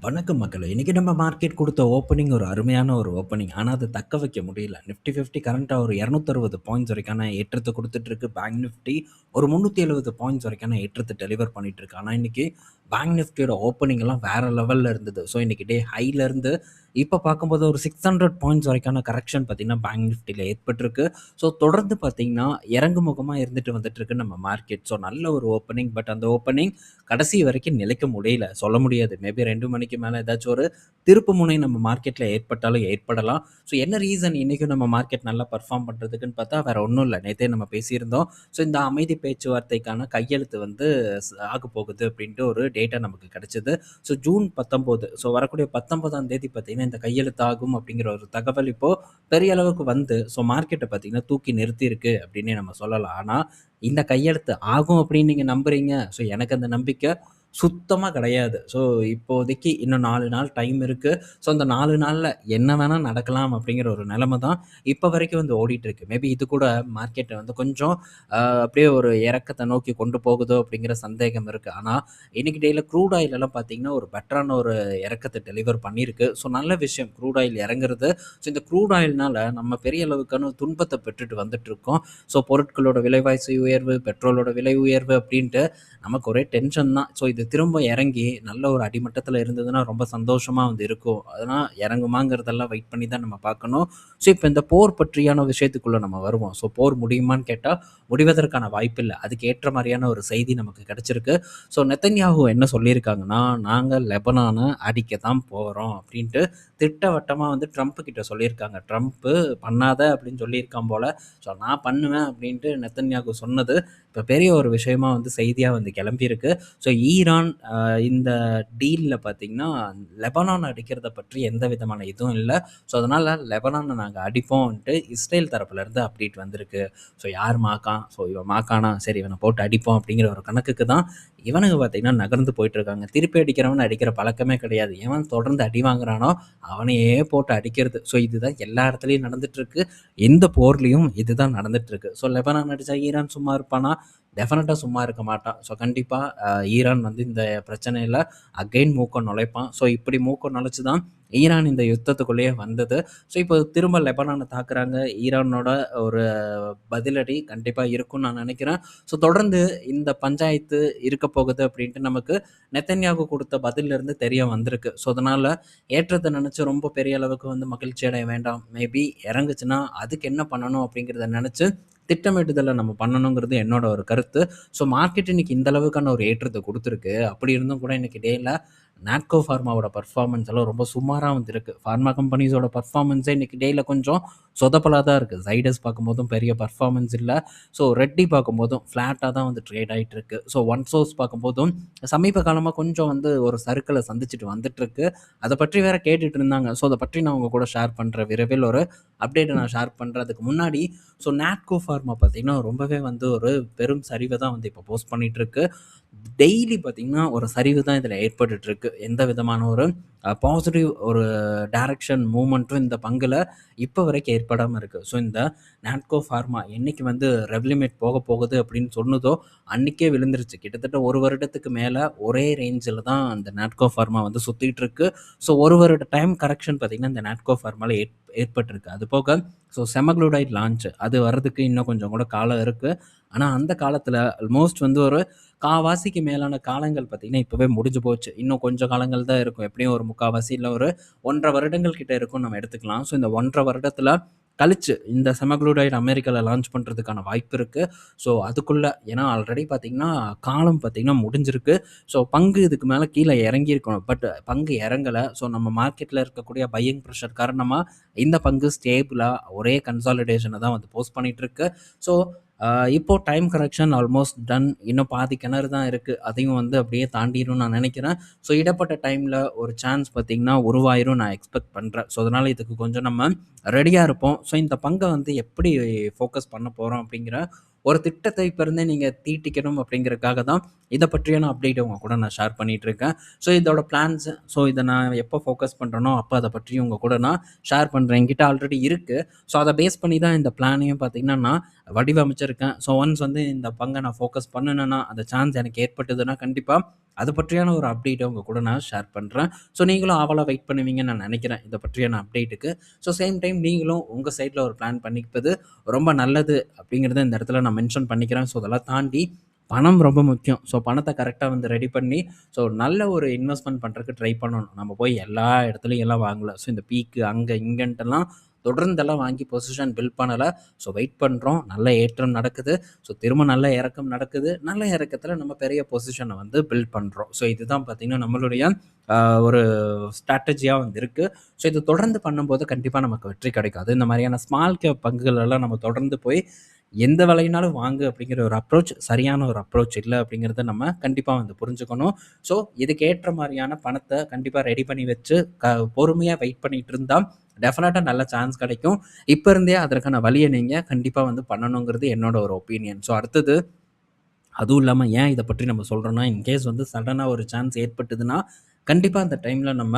வணக்கம் மக்களே! இன்னைக்கு நம்ம மார்க்கெட் குடுத்த ஓப்பனிங் ஒரு அருமையான ஒரு ஓப்பனிங். ஆனா, அத தக்க வைக்க முடியல. நிஃப்டி 50 கரண்ட்டா ஒரு 260 பாயிண்ட்ஸ் வரைக்கான ஏற்றத்த குடுத்துட்டுருக்கு. பேங்க் நிஃப்டி ஒரு 370 பாயிண்ட்ஸ் வரைக்கான ஏற்றத்த டெலிவர் பண்ணிட்டுருக்கு. ஆனா, இன்னைக்கு பேங்க் நிஃப்டியோட ஓப்பனிங் எல்லாம் வேற லெவல்ல இருந்தது. ஸோ, இன்னைக்கு டே ஹைலருந்து இப்ப பார்க்கும்போது ஒரு 600 பாயிண்ட்ஸ் வரைக்கான கரெக்ஷன் பார்த்தீங்கன்னா, பேங்க் நிஃப்டில ஏற்பட்டிருக்கு. ஸோ, தொடர்ந்து பார்த்தீங்கன்னா, இறங்குமுகமா இருந்துட்டு வந்துட்டுருக்கு நம்ம மார்க்கெட். ஸோ, நல்ல ஒரு ஓப்பனிங். பட் அந்த ஓப்பனிங் கடைசி வரைக்கும் நிலைக்க முடியல. சொல்ல முடியாது. மேபி 2 மணிக்கு மேல ஏதாச்சும் ஒரு திருப்புமுனை நம்ம மார்க்கெட்ல ஏற்பட்டாலும் ஏற்படலாம். ஸோ என்ன ரீசன் இன்னைக்கும் நம்ம மார்க்கெட் நல்லா பெர்ஃபார்ம் பண்றதுக்குன்னு பார்த்தா வேற ஒண்ணும் இல்ல. நேத்தே நம்ம பேசியிருந்தோம். ஸோ இந்த அமைதி பேச்சுவார்த்தைக்கான கையெழுத்து வந்து ஆகப்போகுது அப்படின்ட்டு ஒரு டேட்டா நமக்கு கிடைச்சது. ஸோ ஜூன் 19 ஸோ வரக்கூடிய 19ஆம் தேதி பார்த்தீங்கன்னா, இந்த கையெழுத்து ஆகும் அப்படிங்கிற ஒரு தகவல் இப்போ பெரிய அளவுக்கு வந்து ஸோ மார்க்கெட்ட பார்த்தீங்கன்னா தூக்கி நிறுத்தியிருக்கு அப்படின்னே நம்ம சொல்லலாம். ஆனா இந்த கையெழுத்து ஆகும் அப்படின்னு நீங்க நம்புறீங்க. ஸோ எனக்கு அந்த நம்பிக்கை சுத்தமா கிடையாது. ஸோ இப்போதைக்கு இன்னும் 4 நாள் டைம் இருக்கு. ஸோ அந்த 4 நாள்ல என்ன வேணா நடக்கலாம் அப்படிங்கிற ஒரு நிலைமை தான் இப்ப வரைக்கும் வந்து ஓடிட்டுருக்கு. மேபி இது கூட மார்க்கெட்ட வந்து கொஞ்சம் அப்படியே ஒரு இறக்கத்த நோக்கி கொண்டு போகுதோ அப்படிங்கிற சந்தேகம் இருக்கு. ஆனா இன்னைக்கு டேல க்ரூட் ஆயில் எல்லாம் பார்த்தீங்கன்னா, ஒரு பெட்டரான ஒரு இறக்கத்த டெலிவர் பண்ணியிருக்கு. ஸோ நல்ல விஷயம் க்ரூட் ஆயில் இறங்குறது. ஸோ இந்த க்ரூட் ஆயில்னால நம்ம பெரிய அளவுக்கான துன்பத்த பெற்றுட்டு வந்துட்டுருக்கோம். ஸோ பொருட்களோட விலைவாசி உயர்வு, பெட்ரோலோட விலை உயர்வு அப்படின்ட்டு நமக்கு ஒரே டென்ஷன் தான். ஸோ இது திரும்ப இறங்கி நல்ல ஒரு அடிமட்டத்தில இருந்ததுன்னா ரொம்ப சந்தோஷமா வந்து இருக்கும். அதெல்லாம் இறங்குமாங்கிறதெல்லாம் வெயிட் பண்ணி தான் நம்ம பார்க்கணும். ஸோ இப்போ இந்த போர் பற்றியான விஷயத்துக்குள்ள நம்ம வருவோம். ஸோ போர் முடியுமான்னு கேட்டா, முடிவதற்கான வாய்ப்பில்ல. அதுக்கு ஏற்ற மாரியான ஒரு செய்தி நமக்கு கிடைச்சிருக்கு. ஸோ நெத்தன்யாஹூ என்ன சொல்லியிருக்காங்கன்னா, "நாங்க லெபனான அடிக்க தான் போறோம்" அப்படின்ட்டு திட்டவட்டமா வந்து ட்ரம்ப் கிட்ட சொல்லியிருக்காங்க. ட்ரம்ப்பு பண்ணாத அப்படின்னு சொல்லியிருக்கான் போல. ஸோ நான் பண்ணுவேன் அப்படின்ட்டு நெத்தன்யாகு சொன்னது இப்போ பெரிய ஒரு விஷயமா வந்து செய்தியா வந்து கிளம்பியிருக்கு. ஸோ ஈரான் இந்த டீல்ல பார்த்தீங்கன்னா, லெபனான் அடிக்கிறத பற்றி எந்த விதமான இதுவும் இல்ல. ஸோ அதனால லெபனான நாங்க அடிப்போம்ன்ட்டு இஸ்ரேல் தரப்புலேருந்து அப்டேட் வந்திருக்கு. ஸோ யார் மாக்கான்? ஸோ இவன் மாக்கானா? சரி இவன போட்டு அடிப்போம் அப்படிங்கிற ஒரு கணக்குக்கு தான் இவனுங்க பார்த்தீங்கன்னா நகர்ந்து போயிட்டுருக்காங்க. திருப்பி அடிக்கிறவன அடிக்கிற பழக்கமே கிடையாது. எவன் தொடர்ந்து அடி வாங்குறானோ அவனையே போட்டு அடிக்கிறது. ஸோ இதுதான் எல்லா இடத்துலயும் நடந்துட்டுருக்கு. எந்த போர்லயும் இதுதான் நடந்துட்டுருக்கு. ஸோ லெபனான் அடிச்சா ஈரான் சும்மா இருப்பானா? டெஃபினட்டா சும்மா இருக்க மாட்டான். ஸோ கண்டிப்பா ஈரான் வந்து இந்த பிரச்சனையில அகைன் மூக்க நுழைப்பான். ஸோ இப்படி மூக்க நுழைச்சு தான் ஈரான் இந்த யுத்தத்துக்குள்ளேயே வந்தது. ஸோ இப்போ திரும்ப லெபனான தாக்குறாங்க. ஈரானோட ஒரு பதிலடி கண்டிப்பா இருக்கும்னு நான் நினைக்கிறேன். ஸோ தொடர்ந்து இந்த பஞ்சாயத்து இருக்க போகுது அப்படின்ட்டு நமக்கு நெத்தன்யாகு கொடுத்த பதிலிருந்து தெரிய வந்திருக்கு. ஸோ அதனால ஏற்றத்த நினைச்சு ரொம்ப பெரிய அளவுக்கு வந்து மகிழ்ச்சி அடைய வேண்டாம். மேபி இறங்குச்சுன்னா அதுக்கு என்ன பண்ணணும் அப்படிங்கிறத நினைச்சு திட்டமிடுதலை நம்ம பண்ணணுங்கிறது என்னோட ஒரு கருத்து. ஸோ மார்க்கெட் இன்னைக்கு இந்த அளவுக்கான ஒரு ஏற்றத்த குடுத்துருக்கு. அப்படி இருந்தும் கூட இன்னைக்கு டேல நாட்கோ ஃபார்மாவோட பெர்ஃபார்மன்ஸ் எல்லாம் ரொம்ப சுமாரா வந்திருக்கு. ஃபார்மா கம்பெனிஸோட பெர்ஃபார்மன்ஸே இன்னைக்கு டேல கொஞ்சம் சொதப்பலா தான் இருக்கு. ஜைடஸ் பார்க்கும்போதும் பெரிய பெர்ஃபார்மன்ஸ் இல்ல. ஸோ ரெட்டி பார்க்கும்போதும் ஃப்ளாட்டா தான் வந்து ட்ரேட் ஆயிட்டு இருக்கு. ஸோ ஒன் சோர்ஸ் பார்க்கும்போதும் சமீப காலமா கொஞ்சம் வந்து ஒரு சர்க்கிள சந்திச்சுட்டு வந்துட்டுருக்கு. அத பற்றி வேற கேட்டுட்டு இருந்தாங்க. ஸோ அத பற்றி நான் உங்க கூட ஷேர் பண்றேன். விரைவில் ஒரு அப்டேட்ட நான் ஷேர் பண்றேன். அதுக்கு முன்னாடி ஸோ நாட்கோ ஃபார்மா பார்த்தீங்கன்னா, ரொம்பவே வந்து ஒரு பெரும் சரிவ தான் வந்து இப்போ போஸ்ட் பண்ணிட்டுருக்கு. டெய்லி பார்த்தீங்கன்னா, ஒரு சரிவு தான் இதில ஏற்பட்டுட்டுருக்கு. எந்த விதமான ஒரு பாசிட்டிவ் ஒரு டைரக்ஷன் மூவ்மெண்ட்டும் இந்த பங்குல இப்ப வரைக்கும் ஏற்படாம இருக்கு. ஸோ இந்த நாட்கோ ஃபார்மா என்னைக்கு வந்து ரெவ்லிமெட் போக போகுது அப்படின்னு சொன்னதோ, அன்னைக்கே விழுந்துருச்சு. கிட்டத்தட்ட 1 வருடத்துக்கு மேல ஒரே ரேஞ்சில தான் அந்த நாட்கோ ஃபார்மா வந்து சுத்திட்டு இருக்கு. ஸோ 1 வருட டைம் கரெக்ஷன் பார்த்தீங்கன்னா, இந்த நாட்கோ ஃபார்மால ஏற்பட்டிருக்கு. அது போக ஸோ செமக்ளூடைட் லான்ச் அது வர்றதுக்கு இன்னும் கொஞ்சம் கூட காலம் இருக்கு. ஆனா அந்த காலத்துல ஆல்மோஸ்ட் வந்து ஒரு காவாசிக்கு மேலான காலங்கள் பார்த்தீங்கன்னா, இப்பவே முடிஞ்சு போச்சு. இன்னும் கொஞ்சம் காலங்கள் தான் இருக்கும். எப்படியும் ஒரு 3/4 இல்ல ஒரு 1 1/2 வருடங்கள் கிட்ட இருக்கும்னு நம்ம எடுத்துக்கலாம். ஸோ இந்த 1 1/2 வருடத்துல கழிச்சு இந்த செமக்ளூடைட் அமெரிக்கால லான்ச் பண்றதுக்கான வாய்ப்பு இருக்கு. ஸோ அதுக்குள்ள ஏன்னா ஆல்ரெடி பார்த்தீங்கன்னா, காலம் பார்த்தீங்கன்னா முடிஞ்சிருக்கு. ஸோ பங்கு இதுக்கு மேல கீழ இறங்கியிருக்கணும். பட் பங்கு இறங்கல. ஸோ நம்ம மார்க்கெட்ல இருக்கக்கூடிய பையிங் பிரஷர் காரணமா இந்த பங்கு ஸ்டேபிளா ஒரே கன்சாலிடேஷன தான் வந்து போஸ்ட் பண்ணிட்டு இருக்கு. ஸோ இப்போ டைம் கரெக்ஷன் ஆல்மோஸ்ட் டன். இன்னும் பாதி கிணறு தான் இருக்கு. அதையும் வந்து அப்படியே தாண்டிரும்னு நான் நினைக்கிறேன். ஸோ இடப்பட்ட டைம்ல ஒரு சான்ஸ் பார்த்தீங்கன்னா, உருவாயிரும் நான் எக்ஸ்பெக்ட் பண்றேன். ஸோ அதனால இதுக்கு கொஞ்சம் நம்ம ரெடியா இருப்போம். ஸோ இந்த பங்க வந்து எப்படி ஃபோக்கஸ் பண்ண போறோம் அப்படிங்கிற ஒரு திட்டத்தை இப்ப இருந்தே நீங்க தீட்டிக்கணும் அப்படிங்கிறதுக்காக தான் இத பற்றியான அப்டேட் உங்க கூட நான் ஷேர் பண்ணிட்டு இருக்கேன். ஸோ இதோட பிளான்ஸ் ஸோ இத நான் எப்போ ஃபோக்கஸ் பண்றேனோ, அப்ப அத பற்றியும் உங்க கூட நான் ஷேர் பண்றேன். என்கிட்ட ஆல்ரெடி இருக்கு. ஸோ அத பேஸ் பண்ணி தான் இந்த பிளானையும் பார்த்தீங்கன்னா, நான் வடிவமைச்சிருக்கேன். ஸோ ஒன்ஸ் வந்து இந்த பங்கை நான் ஃபோக்கஸ் பண்ணுனேன்னா, அந்த சான்ஸ் எனக்கு ஏற்பட்டதுன்னா, கண்டிப்பா அது பற்றியான ஒரு அப்டேட்ட உங்க கூட நான் ஷேர் பண்றேன். ஸோ நீங்களும் ஆவலா வெயிட் பண்ணுவீங்கன்னு நான் நினைக்கிறேன், இத பற்றியான அப்டேட்டுக்கு. ஸோ சேம் டைம் நீங்களும் உங்க சைட்ல ஒரு பிளான் பண்ணிப்பது ரொம்ப நல்லது அப்படிங்கிறத இந்த இடத்துல நான் மென்ஷன் பண்ணிக்கிறேன். ஸோ அதெல்லாம் தாண்டி பணம் ரொம்ப முக்கியம். ஸோ பணத்த கரெக்ட்டா வந்து ரெடி பண்ணி, ஸோ நல்ல ஒரு இன்வெஸ்ட்மென்ட் பண்றதுக்கு ட்ரை பண்ணணும். நம்ம போய் எல்லா இடத்துலயும் எல்லாம் வாங்கல. ஸோ இந்த பீக்கு அங்க இங்கன்ட்டுலாம் தொடர்ந்தெல்லாம் வாங்கி பொசிஷன் பில்ட் பண்ணல. ஸோ வெயிட் பண்றோம். நல்ல ஏற்றம் நடக்குது. ஸோ திரும்ப நல்ல இறக்கம் நடக்குது. நல்ல இறக்கத்துல நம்ம பெரிய பொசிஷன வந்து பில்ட் பண்றோம். ஸோ இதுதான் பார்த்தீங்கன்னா, நம்மளுடைய ஒரு ஸ்ட்ராட்டஜியா வந்து இருக்கு. ஸோ இது தொடர்ந்து பண்ணும்போது கண்டிப்பா நமக்கு வெற்றி கிடைக்கும். அது இந்த மாதிரியான ஸ்மால் கேப் பங்குகள் எல்லாம் நம்ம தொடர்ந்து போய் எந்த விலையினாலும் வாங்கு அப்படிங்கிற ஒரு அப்ரோச் சரியான ஒரு அப்ரோச் இல்ல அப்படிங்கிறத நம்ம கண்டிப்பா வந்து புரிஞ்சுக்கணும். ஸோ இதுக்கு ஏற்ற மாரியான பணத்த கண்டிப்பா ரெடி பண்ணி வச்சு பொறுமையா வெயிட் பண்ணிட்டு இருந்தா டெஃபினட்டா நல்ல சான்ஸ் கிடைக்கும். இப்ப இருந்தே அதற்கான வழிய நீங்க கண்டிப்பா வந்து பண்ணணுங்கிறது என்னோட ஒரு ஒப்பீனியன். ஸோ அடுத்தது அதுவும் இல்லாம ஏன் இத பற்றி நம்ம சொல்றோம்னா, இன்கேஸ் வந்து சடனா ஒரு சான்ஸ் ஏற்பட்டதுன்னா, கண்டிப்பா அந்த டைம்ல நம்ம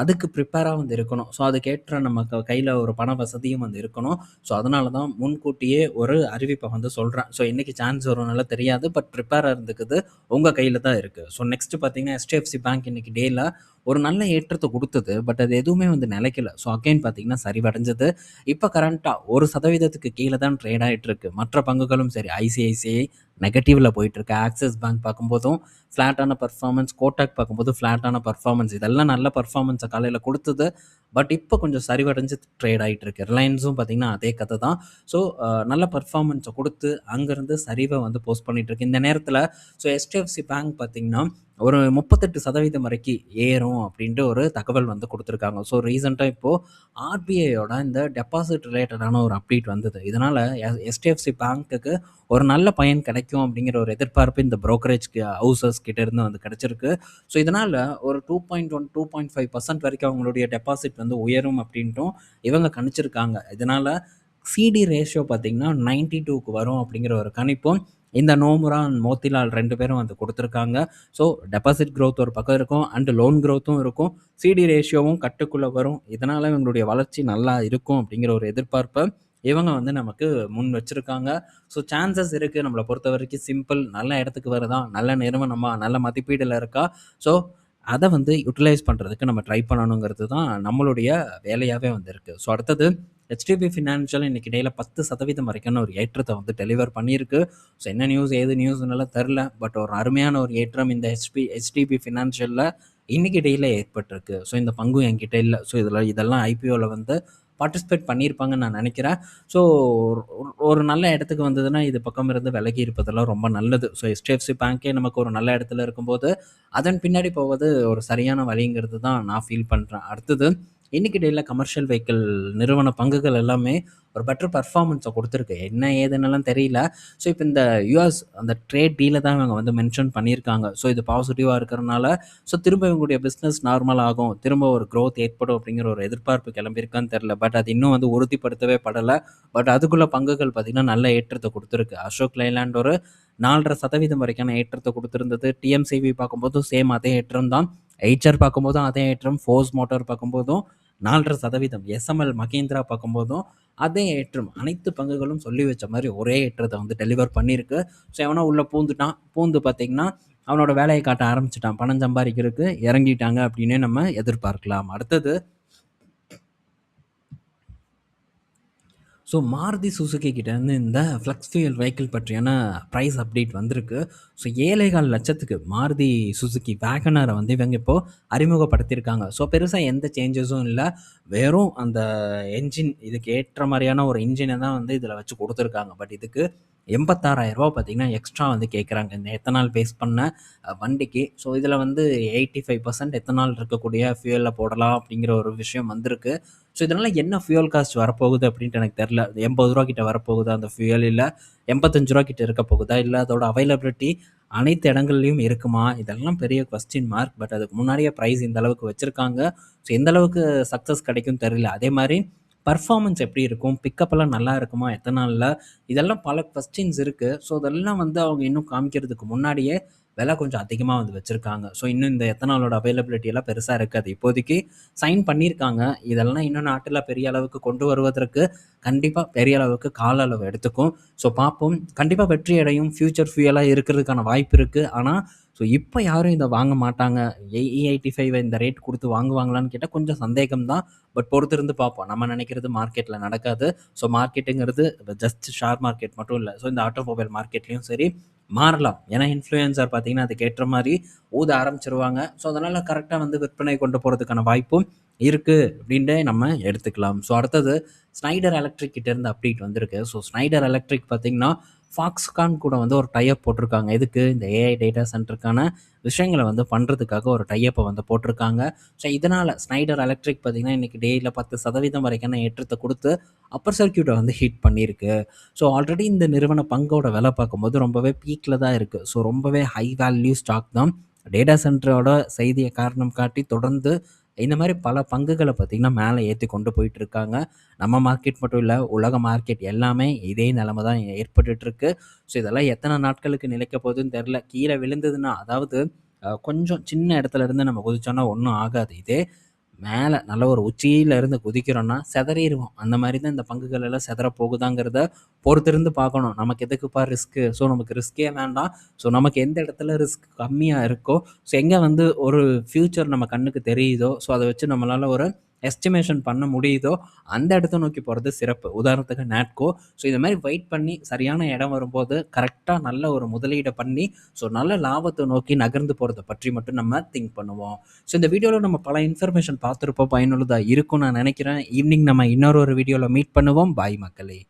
அதுக்கு ப்ரிப்பேரா வந்து இருக்கணும். ஸோ அதுக்கேற்ற நம்ம கையில ஒரு பண வசதியும் வந்து இருக்கணும். ஸோ அதனால தான் முன்கூட்டியே ஒரு அறிவிப்ப வந்து சொல்றேன். ஸோ என்னைக்கு சான்ஸ் வரும்னுலாம் தெரியாது. பட் ப்ரிப்பேரா இருந்துக்குது உங்க கையில தான் இருக்கு. ஸோ நெக்ஸ்ட் பார்த்தீங்கன்னா, HDFC பேங்க் இன்னைக்கு டேல ஒரு நல்ல ஏற்றத்த குடுத்தது. பட் அது எதுவுமே வந்து நிலைக்கல. ஸோ அகைன் பார்த்தீங்கன்னா சரிவடைஞ்சது. இப்ப கரண்ட்டா 1% கீழ தான் ட்ரேட் ஆயிட்டு இருக்கு. மற்ற பங்குகளும் சரி, ICICI நெகட்டிவ்ல போயிட்டுருக்கு. ஆக்சிஸ் பேங்க் பார்க்கும்போதும் ஃப்ளாட்டான பெர்ஃபார்மன்ஸ், கோட்டாக் பார்க்கும்போது ஃப்ளாட்டான பெர்ஃபார்மன்ஸ். இதெல்லாம் நல்ல பெர்ஃபார்மன்ஸ காலையில குடுத்தது. பட் இப்போ கொஞ்சம் சரிவடைஞ்சு ட்ரேட் ஆயிட்டு இருக்கு. ரிலையன்ஸும் பார்த்தீங்கன்னா அதே கதை தான். ஸோ நல்ல பெர்ஃபார்மன்ஸ குடுத்து அங்கருந்து சரிவ வந்து போஸ்ட் பண்ணிட்டு இருக்கு. இந்த நேரத்தில HDFC பேங்க் பார்த்தீங்கன்னா, ஒரு 38% வரைக்கும் ஏறும் அப்படின்ட்டு ஒரு தகவல் வந்து குடுத்துருக்காங்க. ஸோ ரீசென்ட்டா இப்போ RBIயோட இந்த டெபாசிட் ரிலேட்டடான ஒரு அப்டேட் வந்தது. இதனால HDFC பேங்க்குக்கு ஒரு நல்ல பயன் கிடைக்கும் அப்படிங்கிற ஒரு எதிர்பார்ப்பு இந்த புரோக்கரேஜ் ஹவுசஸ் கிட்ட இருந்து வந்து கிடைச்சிருக்கு. ஸோ இதனால ஒரு 2.1, 2.5% வரைக்கும் அவங்களுடைய டெபாசிட் வந்து உயரும் அப்படின்ட்டும் இவங்க கணிச்சிருக்காங்க. இதனால CD ரேஷியோ பார்த்தீங்கன்னா 92க்கு வரும் அப்படிங்கிற ஒரு கணிப்பும் இந்த நோமுரா அண்ட் மோத்திலால் 2 பேரும் வந்து குடுத்துருக்காங்க. ஸோ டெபாசிட் குரோத் ஒரு பக்கம் இருக்கும் அண்ட் லோன் குரோத்தும் இருக்கும். CD ரேஷியோவும் கட்டுக்குள்ள வரும். இதனால இவங்களுடைய வளர்ச்சி நல்லா இருக்கும் அப்படிங்கிற ஒரு எதிர்பார்ப்ப இவங்க வந்து நமக்கு முன் வச்சிருக்காங்க. ஸோ சான்சஸ் இருக்கு. நம்மள பொறுத்தவரைக்கும் சிம்பிள். நல்ல இடத்துக்கு வருதா? நல்ல நிறுவனமா? நல்ல மதிப்பீடுல இருக்கா? ஸோ அத வந்து யுட்டிலைஸ் பண்றதுக்கு நம்ம ட்ரை பண்ணணுங்கிறது தான் நம்மளுடைய வேலையாவே வந்து இருக்கு. ஸோ அடுத்தது HDB ஃபினான்ஷியல் இன்னைக்கு இடையில 10% வரைக்கான ஒரு ஏற்றத்த வந்து டெலிவர் பண்ணியிருக்கு. ஸோ என்ன நியூஸ், ஏது நியூஸ்னுலாம் தெரில. பட் ஒரு அருமையான ஒரு ஏற்றம் இந்த HDB ஃபினான்ஷியல்ல இன்னைக்கு இடையில ஏற்பட்டிருக்கு. ஸோ இந்த பங்கும் என்கிட்ட இல்ல. ஸோ இதெல்லாம் IPOல வந்து பார்ட்டிசிபேட் பண்ணியிருப்பாங்கன்னு நான் நினைக்கிறேன். ஸோ ஒரு நல்ல இடத்துக்கு வந்ததுன்னா, இது பக்கம் இருந்து விலகி இருப்பதெல்லாம் ரொம்ப நல்லது. ஸோ HDFC பேங்க்கே நமக்கு ஒரு நல்ல இடத்துல இருக்கும்போது, அதன் பின்னாடி போவது ஒரு சரியான வழிங்கிறது தான் நான் ஃபீல் பண்றேன். அடுத்தது இன்னைக்கு டேல கமர்ஷியல் வெஹிக்கிள் நிறுவன பங்குகள் எல்லாமே ஒரு பெட்டர் பெர்ஃபார்மன்ஸ குடுத்துருக்கு. என்ன ஏதுன்னெல்லாம் தெரியல. ஸோ இப்போ இந்த US அந்த ட்ரேட் டீல தான் இவங்க வந்து மென்ஷன் பண்ணியிருக்காங்க. ஸோ இது பாசிட்டிவா இருக்கிறனால, ஸோ திரும்ப இவங்களுடைய பிசினஸ் நார்மல் ஆகும். திரும்ப ஒரு குரோத் ஏற்படும் அப்படிங்கிற ஒரு எதிர்பார்ப்பு கிளம்பியிருக்கான்னு தெரியல. பட் அது இன்னும் வந்து உறுதிப்படுத்தவே படல. பட் அதுக்குள்ள பங்குகள் பார்த்தீங்கன்னா, நல்ல ஏற்றத்த குடுத்துருக்கு. அசோக் லைலாண்ட் ஒரு 4.5% வரைக்கான ஏற்றத்த குடுத்திருந்தது. TMCV பார்க்கும்போதும் சேம் அதே ஏற்றம் தான். HR பார்க்கும்போதும் அதே ஏற்றம். ஃபோர்ஸ் மோட்டார் பார்க்கும்போதும் 4.5%. SML மகேந்திரா பார்க்கும்போதும் அதே ஏற்றம். அனைத்து பங்குகளும் சொல்லி வச்ச மாரி ஒரே ஏற்றத்த வந்து டெலிவர் பண்ணியிருக்கு. ஸோ எவனோ உள்ள பூந்துட்டான். பூந்து பார்த்தீங்கன்னா, அவனோட வேலைய காட்ட ஆரம்பிச்சுட்டான். பணம் சம்பாரிக்கிறதுக்கு இறங்கிட்டாங்க அப்படின்னே நம்ம எதிர்பார்க்கலாம். அடுத்தது ஸோ மாருதி சுசுகி கிட்டேருந்து இந்த ஃப்ளெக்ஸ் ஃபியூயல் வெஹிக்கிள் பற்றியான ப்ரைஸ் அப்டேட் வந்திருக்கு. ஸோ 7,50,000க்கு மாருதி சுசுகி வேகனரை வந்து இவங்க இப்போ அறிமுகப்படுத்தியிருக்காங்க. ஸோ பெருசா எந்த சேஞ்சஸும் இல்ல. வெறும் அந்த என்ஜின் இதுக்கு ஏற்ற மாரியான ஒரு இன்ஜின தான் வந்து இதில வச்சு குடுத்துருக்காங்க. பட் இதுக்கு ரூ. 86,000 பார்த்தீங்கன்னா, எக்ஸ்ட்ரா வந்து கேட்குறாங்க. இந்த எத்தனால் பேஸ் பண்ண வண்டிக்கு. ஸோ இதில வந்து 85% எத்தனால் இருக்கக்கூடிய ஃபியூயல்ல போடலாம் அப்படிங்கிற ஒரு விஷயம் வந்திருக்கு. ஸோ இதனால என்ன ஃபியூயல் காஸ்ட் வரப்போகுது அப்படின்ட்டு எனக்கு தெரில. ரூ. 80 கிட்ட வரப்போகுதா அந்த ஃபியூயல்? இல்ல ரூ. 85 கிட்ட இருக்க போகுதா? இல்ல அதோட அவைலபிலிட்டி அனைத்து இடங்கள்லயும் இருக்குமா? இதெல்லாம் பெரிய கொஸ்டின் மார்க். பட் அதுக்கு முன்னாடியே பிரைஸ் இந்த அளவுக்கு வச்சிருக்காங்க. ஸோ எந்த அளவுக்கு சக்சஸ் கிடைக்கும்னு தெரியல. அதே மாரி பெர்ஃபார்மன்ஸ் எப்படி இருக்கும்? பிக்கப் எல்லாம் நல்லா இருக்குமா எத்தனால்ல? இதெல்லாம் பல கொஸ்டின்ஸ் இருக்கு. ஸோ அதெல்லாம் வந்து அவங்க இன்னும் காமிக்கிறதுக்கு முன்னாடியே விலை கொஞ்சம் அதிகமா வந்து வச்சிருக்காங்க. ஸோ இன்னும் இந்த எத்தனாலோட அவைலபிலிட்டி எல்லாம் பெருசா இருக்காது. இப்போதைக்கு சைன் பண்ணியிருக்காங்க. இதெல்லாம் இன்னும் நாட்டுல பெரிய அளவுக்கு கொண்டு வருவதற்கு கண்டிப்பா பெரிய அளவுக்கு கால அளவு எடுத்துக்கும். ஸோ பார்ப்போம். கண்டிப்பா வெற்றி அடையும். ஃபியூச்சர் ஃபியூயலா இருக்கிறதுக்கான வாய்ப்பு இருக்கு. ஆனா, ஸோ இப்ப யாரும் இத வாங்க மாட்டாங்க. E85 இந்த ரேட் குடுத்து வாங்குவாங்களான்னு கேட்டா கொஞ்சம் சந்தேகம் தான். பட் பொறுத்திருந்து பார்ப்போம். நம்ம நினைக்கிறது மார்க்கெட்ல நடக்காது. ஸோ மார்க்கெட்டுங்கிறது ஜஸ்ட் ஷேர் மார்க்கெட் மட்டும் இல்ல. ஸோ இந்த ஆட்டோமொபைல் மார்க்கெட்லயும் சரி மாறலாம். ஏன்னா இன்ஃப்ளூயன்சர் பார்த்தீங்கன்னா, அதுக்கு ஏற்ற மாரி ஊத ஆரம்பிச்சுருவாங்க. ஸோ அதனால கரெக்ட்டா வந்து விற்பனை கொண்டு போறதுக்கான வாய்ப்பும் இருக்கு அப்டின்ட்டே நம்ம எடுத்துக்கலாம். ஸோ அடுத்தது ஸ்னைடர் எலக்ட்ரிக் கிட்ட இருந்து அப்டேட் வந்திருக்கு. ஸோ ஸ்னைடர் எலக்ட்ரிக் பார்த்தீங்கன்னா, Foxconn கூட வந்து ஒரு டை அப் போட்டிருக்காங்க. எதுக்கு? இந்த ஏஐ டேட்டா சென்டருக்கான விஷயங்கள வந்து பண்றதுக்காக ஒரு டை அப்ப வந்து போட்டிருக்காங்க. ஸோ இதனால ஸ்னைடர் எலக்ட்ரிக் பார்த்தீங்கன்னா, இன்னைக்கு டேல 10% வரைக்கான ஏற்றத்த குடுத்து அப்பர் சர்க்யூட்ட வந்து ஹிட் பண்ணியிருக்கு. ஸோ ஆல்ரெடி இந்த நிறுவன பங்கோட விலை பார்க்கும்போது ரொம்பவே பீக்ல தான் இருக்கு. ஸோ ரொம்பவே ஹை வேல்யூ ஸ்டாக் தான். டேட்டா சென்டரோட செய்திய காரணம் காட்டி தொடர்ந்து இந்த மாரி பல பங்குகள பார்த்தீங்கன்னா, மேல ஏத்தி கொண்டு போயிட்டு இருக்காங்க. நம்ம மார்க்கெட் மட்டும் இல்ல, உலக மார்க்கெட் எல்லாமே இதே நிலைமை தான் ஏற்பட்டுட்டு இருக்கு. ஸோ இதெல்லாம் எத்தன நாட்களுக்கு நிலைக்க போகுதுன்னு தெரியல. கீழ விழுந்ததுன்னா, அதாவது கொஞ்சம் சின்ன இடத்துல இருந்து நம்ம குதிச்சோம்னா ஒண்ணும் ஆகாது. இதே மேல நல்ல ஒரு உச்சியில இருந்து குதிக்கிறோம்னா சிதறிருவோம். அந்த மாரி தான் இந்த பங்குகள் எல்லாம் சிதற போகுதாங்கிறத பொறுத்திருந்து பார்க்கணும். நமக்கு எதுக்குப்பா ரிஸ்க்கு? ஸோ நமக்கு ரிஸ்கே வேண்டாம். ஸோ நமக்கு எந்த இடத்துல ரிஸ்க் கம்மியா இருக்கோ, ஸோ எங்க வந்து ஒரு ஃபியூச்சர் நம்ம கண்ணுக்கு தெரியுதோ, ஸோ அத வச்சு நம்மளால ஒரு எஸ்டிமேஷன் பண்ண முடியுதோ, அந்த இடத்த நோக்கி போறது சிறப்பு. உதாரணத்துக்கு நேட்கோ. ஸோ இந்த மாரி வெயிட் பண்ணி சரியான இடம் வரும்போது கரெக்ட்டா நல்ல ஒரு முதலீட பண்ணி, ஸோ நல்ல லாபத்த நோக்கி நகர்ந்து போறத பற்றி மட்டும் நம்ம திங்க் பண்ணுவோம். ஸோ இந்த வீடியோல நம்ம பல இன்ஃபர்மேஷன் பார்த்திருப்போம். பயனுள்ளதா இருக்கும்னு நான் நினைக்கிறேன். ஈவினிங் நம்ம இன்னொரு ஒரு வீடியோல மீட் பண்ணுவோம். பாய் மக்களே!